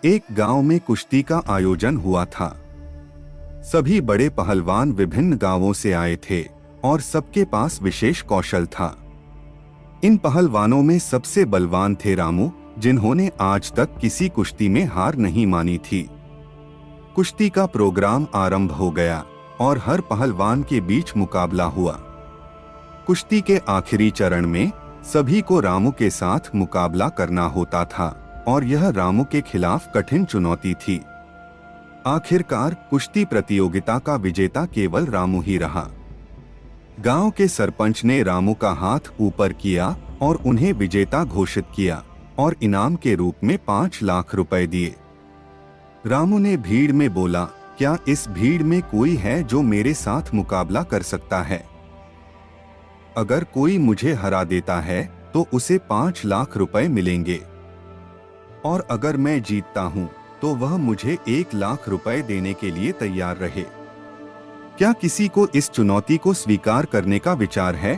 एक गांव में कुश्ती का आयोजन हुआ था। सभी बड़े पहलवान विभिन्न गांवों से आए थे और सबके पास विशेष कौशल था। इन पहलवानों में सबसे बलवान थे रामू, जिन्होंने आज तक किसी कुश्ती में हार नहीं मानी थी। कुश्ती का प्रोग्राम आरंभ हो गया और हर पहलवान के बीच मुकाबला हुआ। कुश्ती के आखिरी चरण में सभी को रामू के साथ मुकाबला करना होता था और यह रामू के खिलाफ कठिन चुनौती थी। आखिरकार कुश्ती प्रतियोगिता का विजेता केवल रामू ही रहा। गांव के सरपंच ने रामू का हाथ ऊपर किया और उन्हें विजेता घोषित किया और इनाम के रूप में 5 लाख रुपए दिए। रामू ने भीड़ में बोला, क्या इस भीड़ में कोई है जो मेरे साथ मुकाबला कर सकता है? अगर कोई मुझे हरा देता है तो उसे 5 लाख रुपए मिलेंगे और अगर मैं जीतता हूं तो वह मुझे 1 लाख रुपए देने के लिए तैयार रहे। क्या किसी को इस चुनौती को स्वीकार करने का विचार है?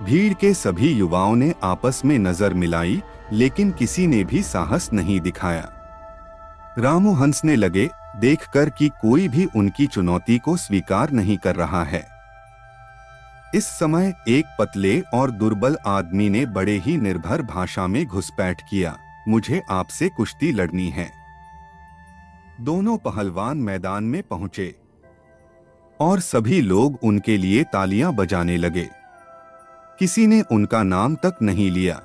भीड़ के सभी युवाओं ने आपस में नजर मिलाई, लेकिन किसी ने भी साहस नहीं दिखाया। रामू हंसने लगे, देखकर कि कोई भी उनकी चुनौती को स्वीकार नहीं कर रहा है। इस समय एक पतले और दुर्बल आदमी ने बड़े ही निर्भर भाषा में घुसपैठ किया, मुझे आपसे कुश्ती लड़नी है। दोनों पहलवान मैदान में पहुंचे और सभी लोग उनके लिए तालियां बजाने लगे। किसी ने उनका नाम तक नहीं लिया।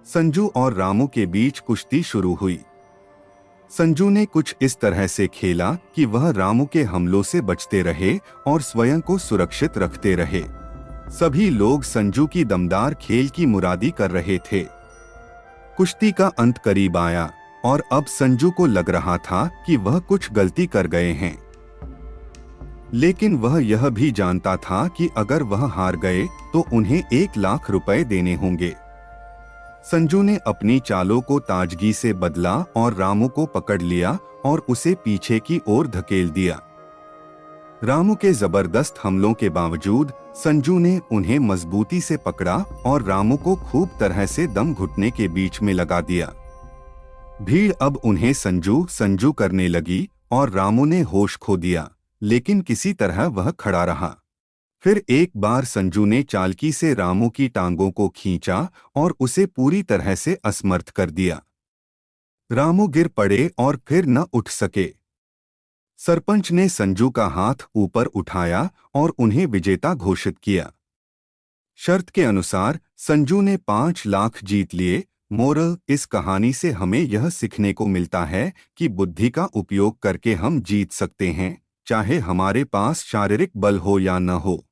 संजू और रामू के बीच कुश्ती शुरू हुई। संजू ने कुछ इस तरह से खेला कि वह रामू के हमलों से बचते रहे और स्वयं को सुरक्षित रखते रहे। सभी लोग संजू की दमदार खेल की मुरादी कर रहे थे। कुश्ती का अंत करीब आया और अब संजू को लग रहा था कि वह कुछ गलती कर गए हैं, लेकिन वह यह भी जानता था कि अगर वह हार गए तो उन्हें 1 लाख रुपए देने होंगे। संजू ने अपनी चालों को ताजगी से बदला और रामू को पकड़ लिया और उसे पीछे की ओर धकेल दिया। रामू के जबरदस्त हमलों के बावजूद संजू ने उन्हें मजबूती से पकड़ा और रामू को खूब तरह से दम घुटने के बीच में लगा दिया। भीड़ अब उन्हें संजू संजू करने लगी और रामू ने होश खो दिया, लेकिन किसी तरह वह खड़ा रहा। फिर एक बार संजू ने चालाकी से रामू की टांगों को खींचा और उसे पूरी तरह से असमर्थ कर दिया। रामू गिर पड़े और फिर न उठ सके। सरपंच ने संजू का हाथ ऊपर उठाया और उन्हें विजेता घोषित किया। शर्त के अनुसार संजू ने 5 लाख जीत लिए। मोरल, इस कहानी से हमें यह सीखने को मिलता है कि बुद्धि का उपयोग करके हम जीत सकते हैं, चाहे हमारे पास शारीरिक बल हो या न हो।